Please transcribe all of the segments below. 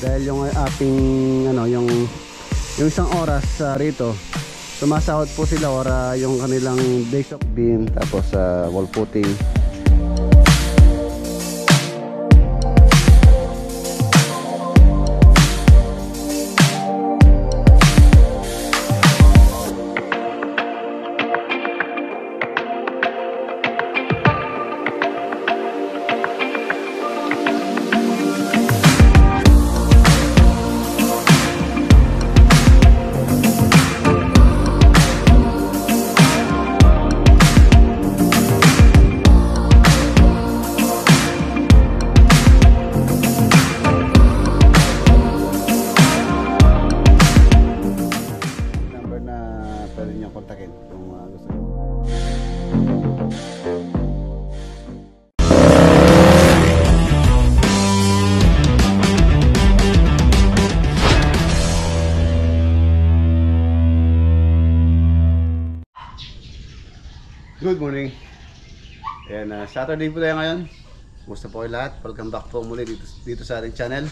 Dahil yung ating yung isang oras rito, sumasahod po sila or yung kanilang days of beam, tapos wall putting. Good morning. Ayan, Saturday po tayo ngayon. Kumusta po kayo lahat? Welcome back po muli dito sa ating channel.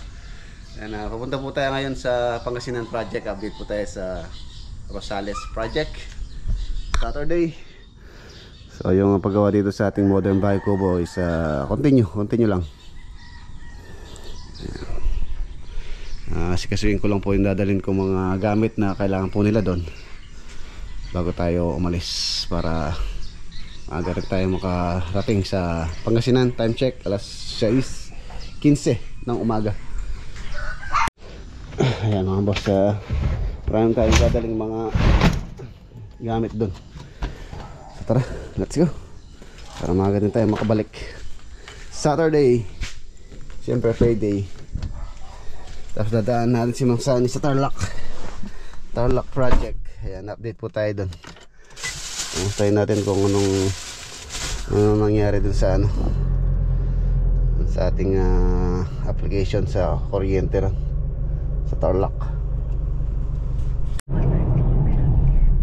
Ayan, pupunta po tayo ngayon sa Pangasinan Project. Update po tayo sa Rosales Project Saturday. So yung paggawa dito sa ating modern bahay kubo is continue lang. Sikasuin ko lang po yung dadalhin ko mga gamit na kailangan po nila doon bago tayo umalis, para aga rin tayo makarating sa Pangasinan. Time check, alas 6:15 ng umaga. Ayan mga boss, marami tayong dadaling mga gamit doon. So tara, let's go, para maaga din tayo makabalik. Saturday, siyempre payday. Tapos dadaan natin si Mang Sani sa Tarlac Project. Ayan, update po tayo doon. Tayo natin kung anong nangyari dun sa sa ating application sa kuryente sa Tarlac.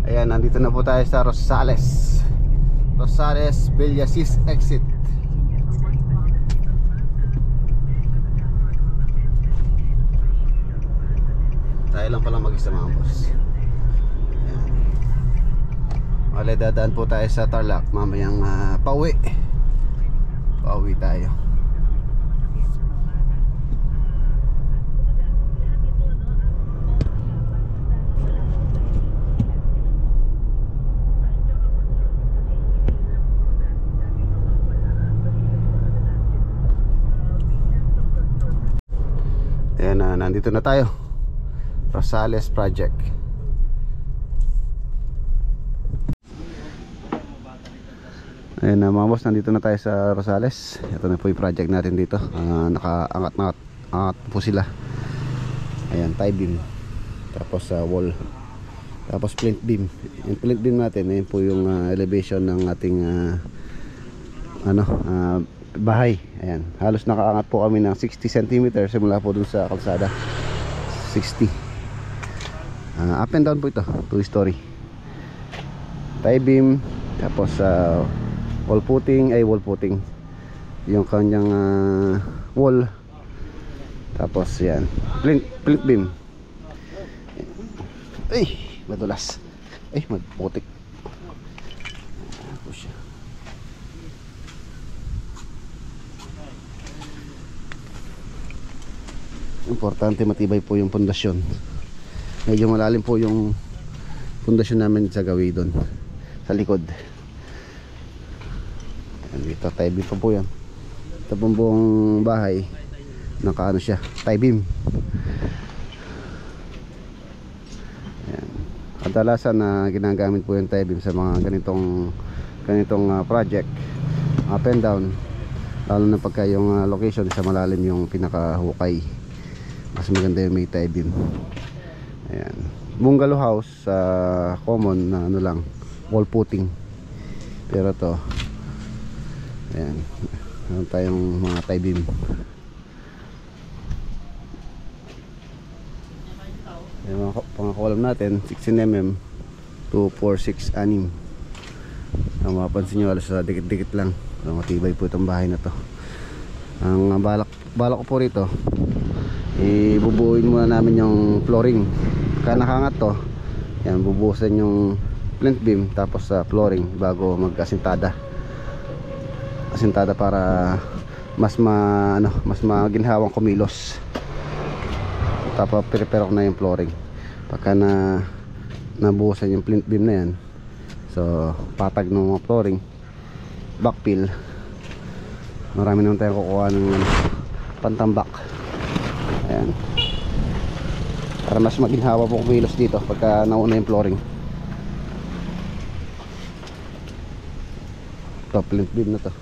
Ayan, nandito na po tayo sa Rosales Villasis exit. Tayo lang pala mag-isa mga boss. Wala, dadaan po tayo sa Tarlac mamayang pauwi tayo. Ayan, nandito na tayo, Rosales Project. Ayan mga boss, nandito na tayo sa Rosales. Ito na po yung project natin dito. Nakaangat po sila. Ayan, tie beam, tapos wall, tapos plinth beam. Yung plinth beam natin, ayan po yung elevation ng ating bahay. Ayan, halos nakaangat po kami ng 60 cm simula po dun sa kalsada. 60. Up and down po ito, 2-story tie beam, tapos wall putting yung kanyang wall, tapos yan plinth beam. Ay, madulas. Ay, magputik. Importante matibay po yung pundasyon. Medyo malalim po yung pundasyon namin sa gawi doon sa likod. Dito tie beam pa po yan. Ito pong buong bahay nakaano siya, tie beam. Ayan. Kadalasan na ginagamit po yung tie beam sa mga ganitong project, up and down, lalo na pagka yung location sa malalim yung pinakahukay, mas maganda yung may tie beam. Ayan. Bungalow house, common na lang, wall putting. Pero to, ayan, meron tayong mga tie beam. Yung mga column natin 16mm to 4-6 anim. Ang mapapansin nyo, halos dikit-dikit lang. Matibay po itong bahay na to. Ang balak balak ko po rito, ibubuuin muna namin yung flooring. Kaya nakangat to, yan, bubuhusan yung plinth beam tapos sa flooring bago mag-asintada. Asintada para mas maginhawang kumilos. Tapos prepare ko na yung flooring. Pagka nabuhusan yung plinth beam na yan, so patag ng mga flooring, backfill. Marami naman tayong kukuha ng pantambak. Ayan, para mas maginhawa po kumilos dito pagka nauna yung flooring. Ito, plinth beam na to,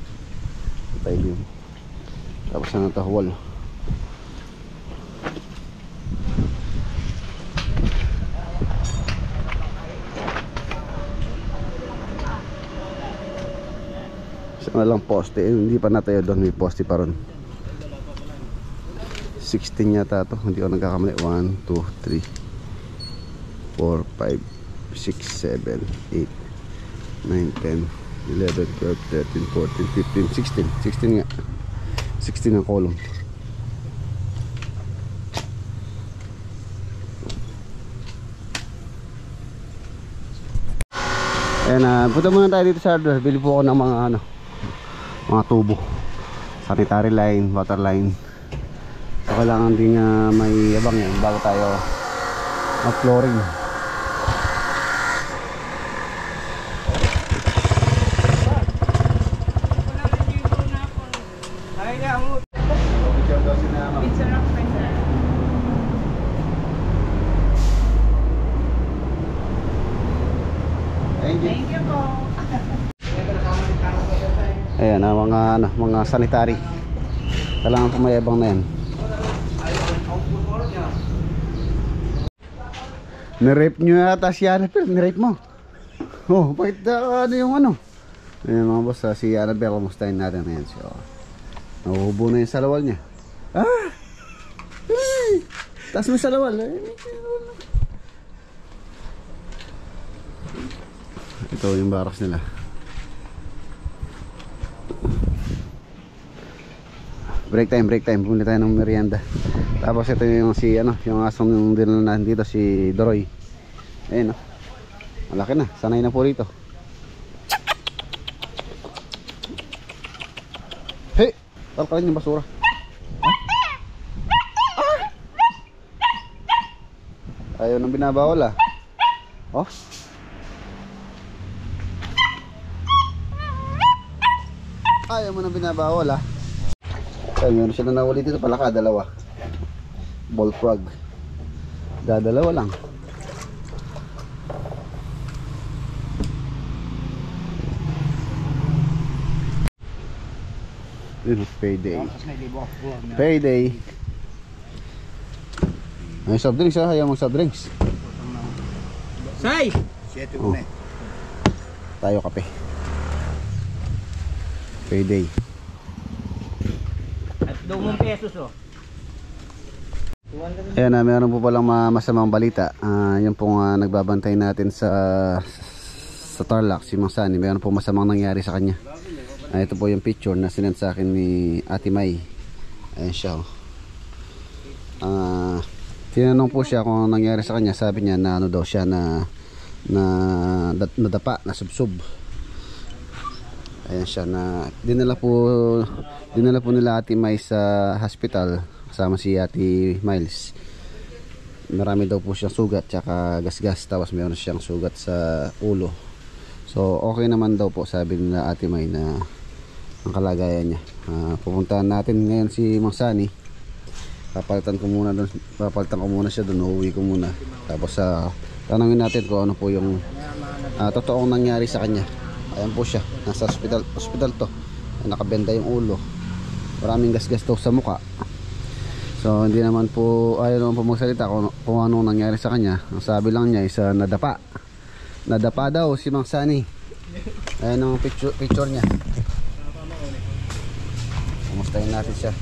tie beam. Tapos na ito, wall. Isa na lang poste, hindi pa natayo doon, may poste pa ron. 16 yata to, hindi ko nagkakamali. 1, 2, 3 4, 5, 6, 7, 8, 9, 10, 11, 12, 13, 14, 15, 16 nga, 16 ang column. Ayan, punta muna tayo dito sa hardware. Bili po ako ng mga tubo, sanitary line, water line. So kailangan din may abang yan bago tayo mag-flooring. Thank you po. Ayan, mga sanitary. Kailangan po may abang na yan. Nirape nyo yata si Annabelle, nirape mo. Oh, bakit ano yung ano? Ayan mga boss, si Annabelle, kumustahin natin. Ayan siya. Nahuhubo na yung salawal niya. Ah! Hey! Taas mo salawal. Ito yung baras nila. Break time. Bumili tayo ng merienda. Tapos ito yung yung asong yung dinala natin dito, si Doroy. Ayun, oh. Malaki na, sanay na po rito. Hey! Talkalin yung basura. Ayaw nang binabawal ah. Oh. Ayaw mo nang binabawal ah. Ay, meron siya na nawali dito, palaka, dalawa. Bullfrog. Dadalawa lang. Payday. Payday. May soft drinks ha, ayaw mong soft drinks. Say! Oh. Tayo kape. Payday. At 2 pesos oh. Ayan, meron po palang masamang balita. Yung pong nagbabantay natin sa Tarlac, si Mang Sani. Meron po masamang nangyari sa kanya. Ito po yung picture na sinend sa akin ni Ate May. Ayan siya. Tinanong po siya kung nangyari sa kanya. Sabi niya na ano daw siya na nadapa, nasubsob. Ayan siya na dinala po nila Ate May sa hospital kasama si Ate Miles. Marami daw po siyang sugat tsaka gasgas, tapos meron siyang sugat sa ulo. So okay naman daw po, sabi nila Ate May na ang kalagayan niya. Pupuntahan natin ngayon si Mang Sani. Papalitan ko muna siya doon, uuwi ko muna. Tapos tanungin natin kung ano po yung totoong nangyari sa kanya. Ayan po siya, nasa hospital to. Nakabenda yung ulo. Maraming gasgas daw sa muka. So hindi naman po, ayaw naman po magsalita kung anong nangyari sa kanya. Ang sabi lang niya is nadapa daw si Mang Sani. Ayan ang picture niya. Kumustahin natin siya.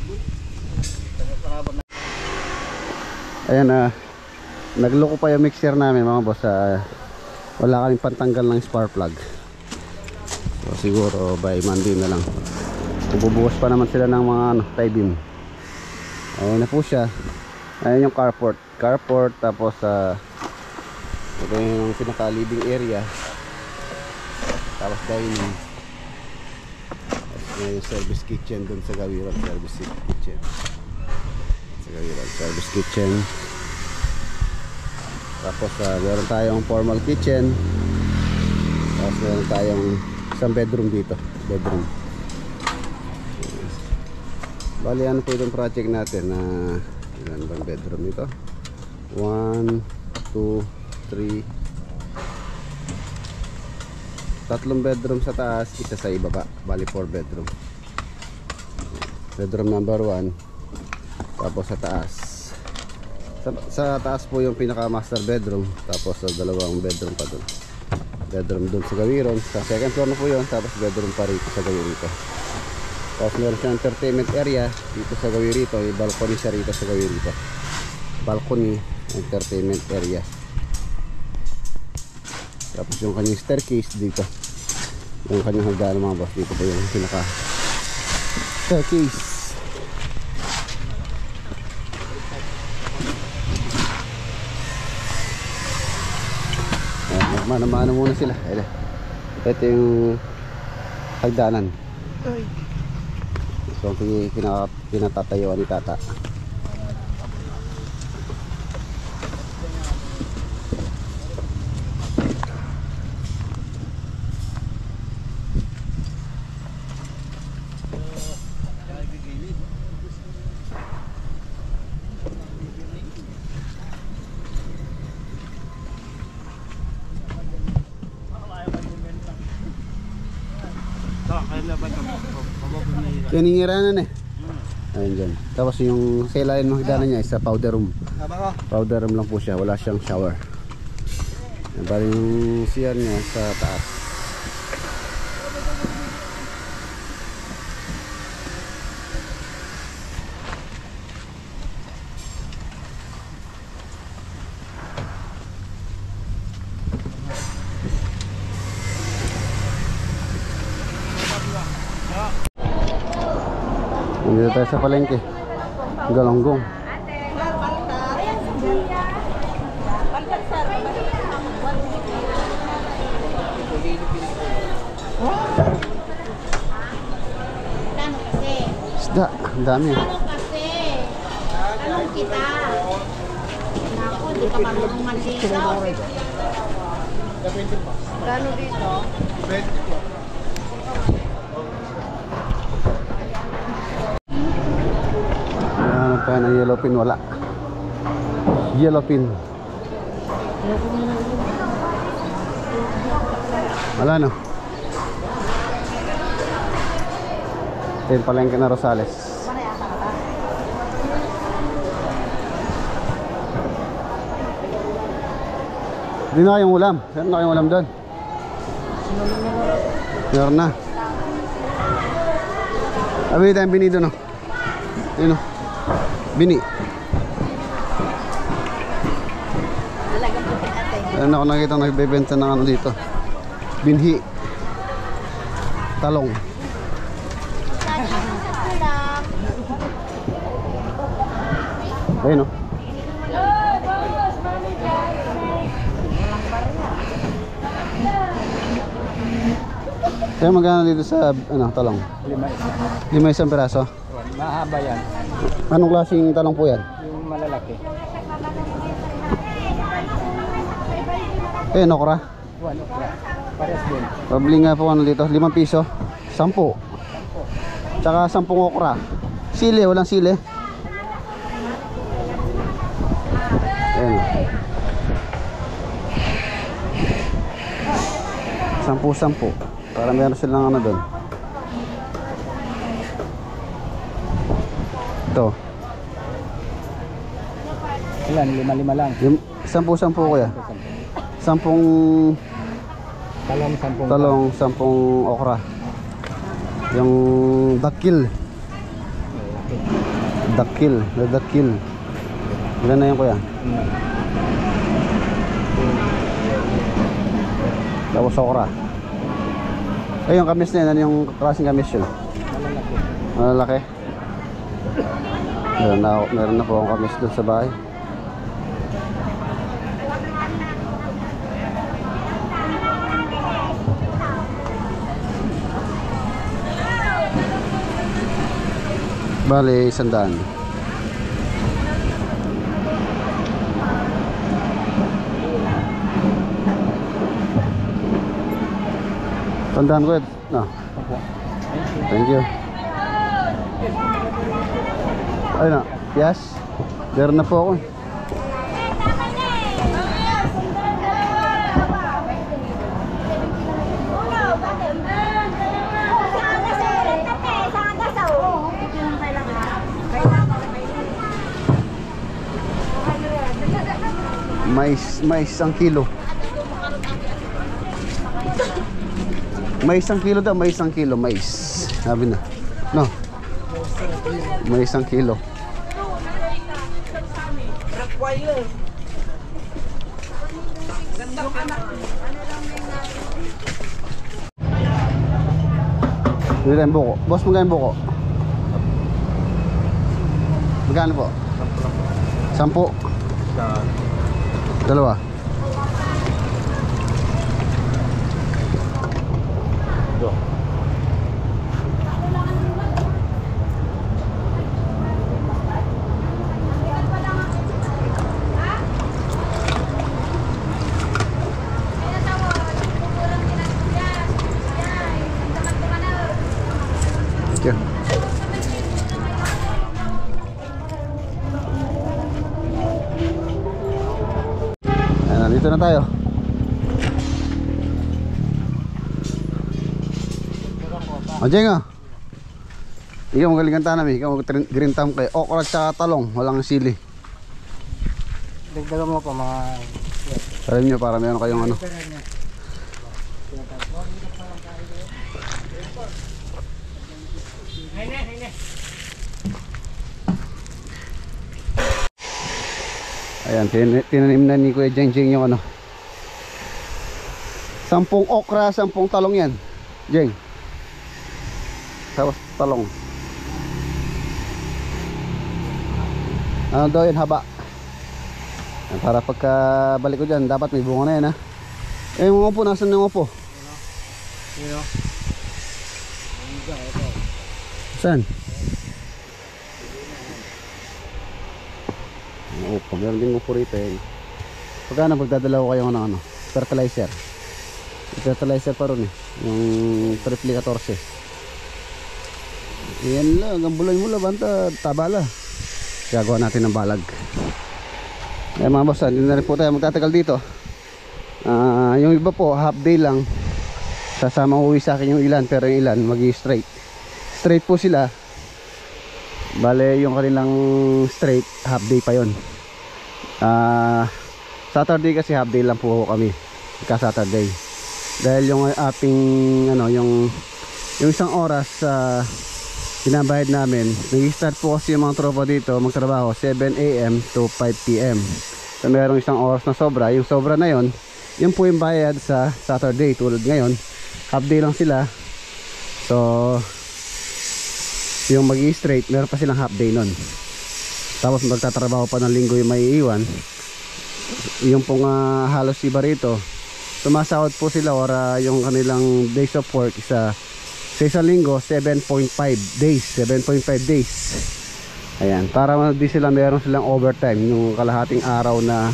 Ayan, nagloko pa yung mixer namin mga boss. Wala kaming pantanggal ng spark plug. So siguro by Monday na lang. Bubuhos pa naman sila ng mga tie beam. Ayan na po siya. Ayan yung carport. Tapos ito yung pinaka living area. Tapos dining. Tapos may service kitchen dun sa gawiran. Service kitchen. Tapos meron tayong formal kitchen. Tapos meron tayong isang bedroom dito. Bali ano po itong project natin na ilan bang bedroom ito? 1, 2, 3, tatlong bedroom sa taas, isa sa ibaba. Bali 4 bedroom. Bedroom number 1. Tapos sa taas, sa taas po yung pinaka master bedroom. Tapos sa dalawang bedroom pa dun. Bedroom dun sa gawiron. Sa second floor na po yun. Tapos bedroom pa rito sa gawirito. Tapos meron siyang entertainment area dito sa gawirito. May balcony siya rito sa gawirito. Balcony, entertainment area. Tapos yung kanyang staircase dito. Yung kanyang hagdan mga boss. Dito po yung pinaka staircase. Magmano-mano muna sila. Ito yung hagdanan. So pinatatayuan ni tata. Kiningiranan eh. Ayun dyan. Tapos yung sa ilalim ng hagdanan niya is sa powder room. Powder room lang po siya. Wala siyang shower. Bali yung CR niya sa taas. Dito tayo sa palengke. Galonggong. Isda, ang dami. Tanong kita. Naku, di ka marunong manligaw. Gano dito? Pa ng yellow pin, wala. Yellow pin. Wala no. Ito yung palengke na Rosales. Hindi na kayong ulam. Meron na kayong ulam doon. Meron na. Abi tayong bini doon no. Yun no. Bini. Ayun ako nakita nagbebenta ng ano dito. Binhi. Talong. Ayun no. Kaya magkano dito sa ano, talong? 5 isang piraso. Mahaba yan. Anong klaseng talong po yan? Yung malalaki. Okra. Okra. Pares din. Pabili nga po ano dito, 5 piso. 10. Tsaka 10 okra. Sili, walang sili. Ayan. 10. Para meron silang ano doon. Ito. Ilan? 5 lang. 10 kuya. 10 talong, 10 okra. Yung dakil. Dakil. Ilan na yun kuya? Tapos okra. Ay yung kamis na yun, ano yung klaseng kamis yun? Malalaki. Meron na po akong kamis doon sa bahay. Bale, 100. Tandaan ko yun. No. Thank you. Ayun na. Yes. Meron na po ako. Mais 1 kilo. Mais 1 kilo daw, mais 1 kilo, mais. Sabi na. No. Mais 1 kilo. Magkano buko? Boss, magkano buko? Magkano po? 10. Dalawa. Thank you. Dito na tayo. O Jeng, ikaw magaling kang tanam, ikaw green thumb kay okra at talong, walang sili. Dagdagan mo pa mga... Alam nyo para meron kayong ano. Ayan, tinanim na ni Kuya Jeng yung ano. 10 okra, 10 talong yan. Jeng. Tapos talong. Ano daw yun, haba. Ayan, para pagka balik ko dyan, dapat may bunga na yan ha. Eh, yung upo, nasan yung upo? Sino? Saan? Oo, pag meron din mo po rito eh. Pagka magdadala ko kayo ng ano, fertilizer. Fertilizer pa ron eh. Yung triple 14. Yan lang, ang bulay mo banta, tabala. Gagawa natin ng balag. Eh mga boss, hindi na rin po tayo magtatagal dito. Yung iba po, half day lang. Sasama uwi sa akin yung ilan, pero yung ilan straight. Straight po sila. Bale yung kanilang straight, half day pa yon. Saturday kasi half day lang po kami, ka Saturday. Dahil yung ating ano, yung isang oras binabayad namin. Nag-start po kasi yung mga tropa dito magtrabaho 7 AM to 5 PM. So merong isang oras na sobra. Yung sobra na yon, yun po yung bayad sa Saturday. Tulad ngayon, half day lang sila. So yung mag-i-straight, meron pa silang half day nun. Tapos magtatrabaho pa ng linggo yung may iiwan. Yung pong halos iba rito, sumasahod po sila or yung kanilang days of work sa isang linggo 7.5 days. 7.5 days. Ayan, para di sila meron silang overtime yung kalahating araw na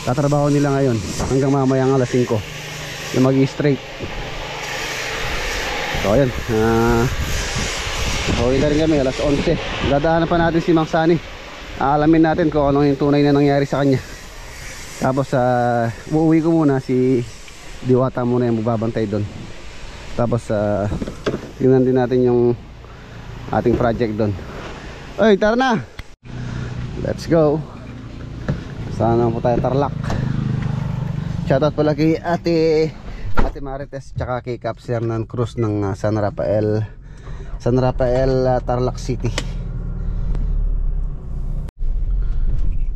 tatrabaho nila ngayon hanggang mamayang alas 5 yung mag-i-straight. So ayan, okay na rin kami, alas 11. Dadaanan pa natin si Mang Sani. Aalamin natin kung ano yung tunay na nangyari sa kanya. Tapos uuwi ko muna, si Diwata muna yung magbabantay doon. Tapos tingnan din natin yung ating project doon. Oy, tara na! Let's go! Sana po tayo Tarlac. Shoutout pala kay Ate Marites tsaka kay Capsir ng cruise ng San Rafael Tarlac City.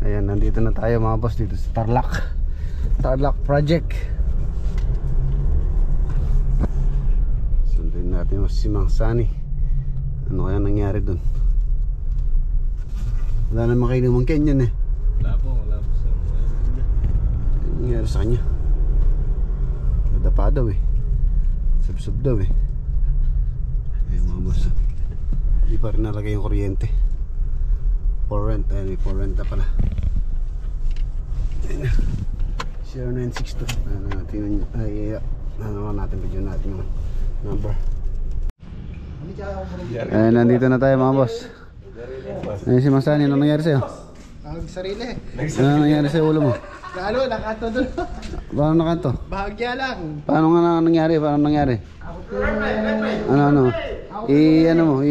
Ayan, nandito na tayo mga boss dito sa Tarlac project. Sundin natin si Mang Sani. Ano kaya nangyari dun? Wala naman kayo naman Kenyan eh. Wala po sa Ano nangyari sa kanya? Nadapa daw eh. Subsub daw eh. Ayun mga boss. Hindi pa rin nalagay yung kuryente. For rent. Ayun, may for rent na pala. Ayun na. 0962. Tingnan nyo. Ano natin video natin yung number. Ayun, nandito na tayo mga boss. Ayun si Masani. Ano nangyari sa'yo? Sarili. Ano nangyari sa'yo ulo mo? Lalo, nakato doon. Paano nakanto? Bahagya lang. Paano nga nangyari? Paano nangyari? Ano? Ano mo?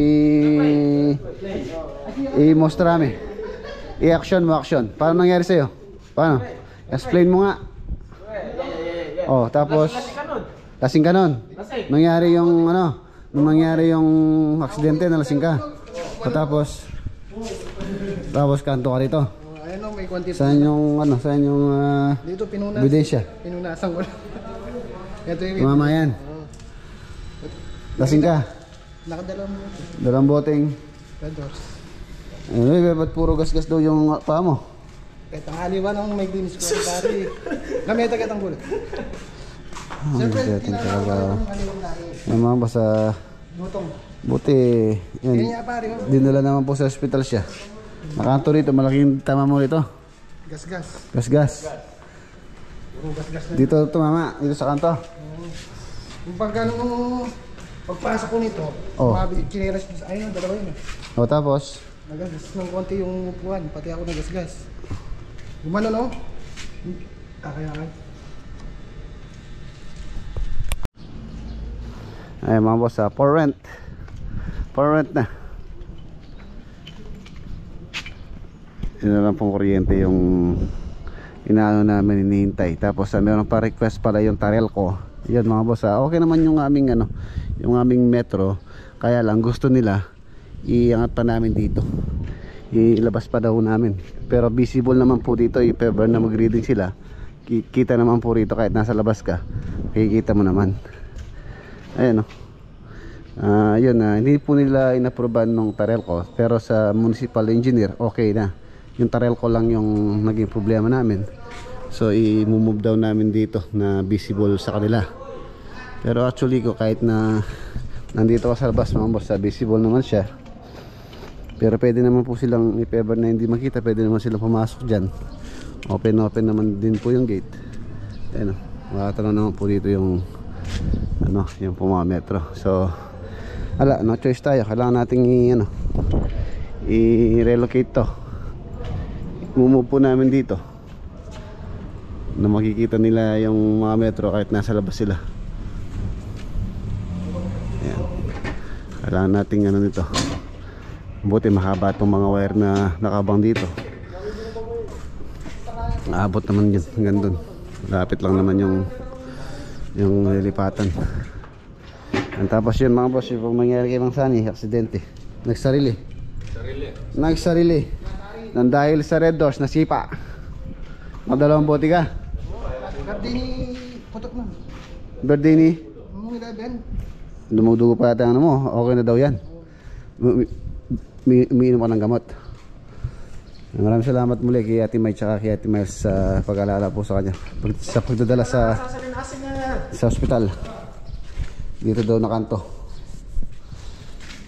I-mostrame. I-action mo, action. Paano nangyari sa'yo? Paano? Explain mo nga. Oh, tapos lasing ka nun. Nangyari yung ano? Nung nangyari yung aksidente, nalasing ka. O tapos kanto ka rito. Ayun o, may konti. Saan yung ano? Saan yung Dito pinunas. ebidensya? Pinunasan ko. Ito yung Tumama yan. Lasing ka. nakadalawang mo. Dalang boteng. Red doors. Ba't puro gas-gas daw yung paa mo? Tanghali ba nang may dinis ko pare. Lameta katang bulot. Siyempre, talaga. Naman ba sa Butong. buti Yan yan, niya pare. dinala naman po sa hospital siya. Nakanto rito, malaking tama mo rito. Gas-gas. Gas-gas. Puro gas-gas na. Dito tumama, dito sa kanto. Yung pagpasok ko nito, chineras ko sa ayun, dalawa yun. O tapos, Nagasgas ng konti yung upuan, pati ako nagasgas. Gumano no? Kakayakan. ay mga boss, for rent. For rent na. Yun na lang pong kuryente yung inaano namin hinihintay. Tapos meron pa request pala yung Tarelco. Yun mga boss, okay naman yung aming ano, yung aming metro. Kaya lang gusto nila iangat pa namin dito, ilabas pa daw namin, pero visible naman po dito if ever na mag-reading sila, kita naman po rito kahit nasa labas ka, kikita mo naman. Ayan o. Yun hindi po nila inaproban ng Tarelco, pero sa municipal engineer okay na. Yung Tarelco lang yung naging problema namin, so i-move daw namin dito na visible sa kanila. Pero actually ko kahit na nandito ka sa labas mga boss, visible naman siya. Pero pwede naman po silang, if ever na hindi makita, pwede naman silang pumasok dyan. Open naman din po yung gate. Ayan o, makatanaw naman po dito yung ano, yung pumametro. So no choice tayo, kailangan nating i-relocate to. Mumove po namin dito na makikita nila yung mga metro kahit nasa labas sila. Ayan, kailangan nating nito. Buti mahaba itong mga wire na nakabang dito. Naabot naman yun hanggang dun. Lapit lang naman yung lilipatan. And tapos yun mga boss, yung mangyari kay Mang Sani, aksidente. Nagsarili nang dahil sa red doors, nasipa. Madalawang bote ka. Birthday ni Putok na. Birthday ni Dumudugo dumudugo pa yata ano mo. Okay na daw yan. Umiinom ka ng gamot. Maraming salamat muli kay Ate May tsaka kay Ate Miles sa pag-alala po sa kanya, sa pagdadala sa ospital. Dito daw na kanto.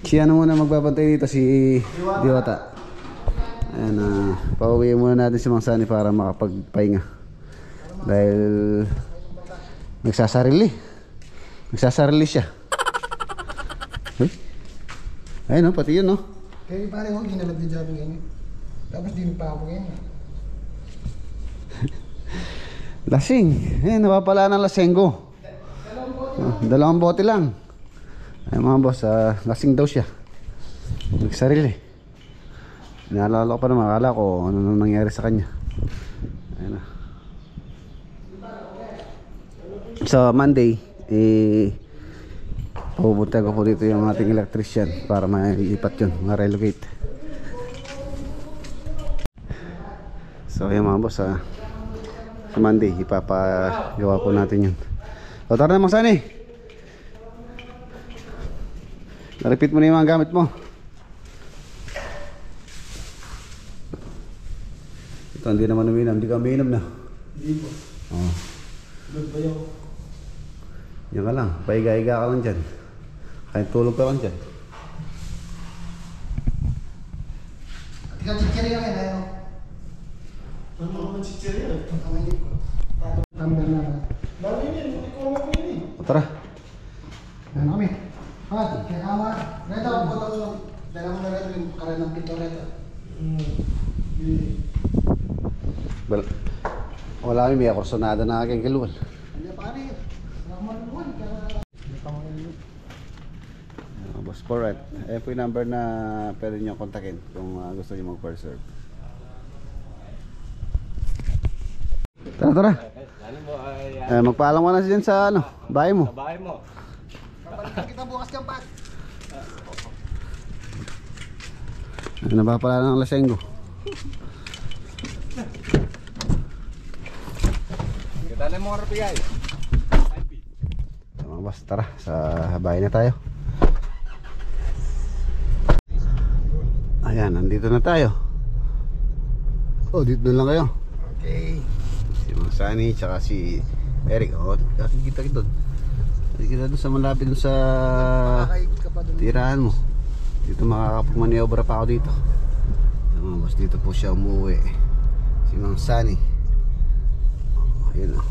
Si ano muna magbabantay dito, si Diwata. Ayan, pauwi muna natin si Mang Sani para makapagpahinga. Dahil nagsasarili siya. Ayun pati yun no. Kaya pare ko, ginalag din dyan ngayon. Tapos di pa ako ngayon. Lasing. Napapala ng lasenggo. Dalawang bote lang. Ay mga boss, lasing daw siya. Nagsarili. Naalala ko pa naman, akala ko ano nang nangyari sa kanya. Ayun na. So Monday, pupunta ko po dito yung ating electrician para maipat yun, ma-relocate. So yung mga boss, sa Monday ipapagawa po natin yun. O tara na Mang Sani, na-repeat mo na yung mga gamit mo. Ito, hindi naman uminom. Hindi ka uminom na. Hindi po. Oo. Nagbayaw. Yan ka lang. Paiga-iga ka lang dyan. Kahit tulog ka lang dyan. At ikaw chichirya kayo na yun. Ano naman chichirya? Hindi ko. Tama na. Dami yun, hindi ko naman yun eh. O, tara. Ano kami? Kaya kama. Reta, buta ko lang. Dala mo na reta yung karan ng pito reta. Wala kami. May akursonada na aking kiluwal. Hindi pare. Wala mo naman. Hindi pa mo Boss Poret. Ayan po yung number na pwede nyo kontakin kung gusto nyo mag-first serve. Tara, tara. Magpaalam ka na dyan sa bahay mo. Bahay mo. Babalikan kita bukas kang pat. Ano ba pala ng Lasenggo? Kita na mo karapigay. Mga boss, tara. Sa bahay na tayo. Ayan, nandito na tayo. Oh, dito na lang kayo. Okay. Si Mang Sunny, tsaka si Eric. Oh, kita kita doon. Kita doon sa malapit doon sa Makakaigit ka pa doon. tirahan mo. Dito makakapag-maniobra pa ako dito. Mga boss, dito po siya umuwi. Si Mang Sunny. Oh, ayun oh.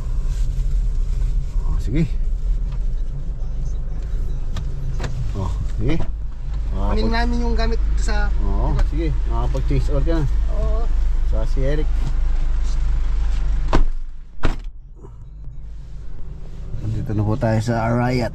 Oh, sige. Oh, sige. Kunin namin yung gamit sa... Oo, sige. Makakapag-change oil ka na. Oo. Sa si Eric. Dito na po tayo sa Arayat.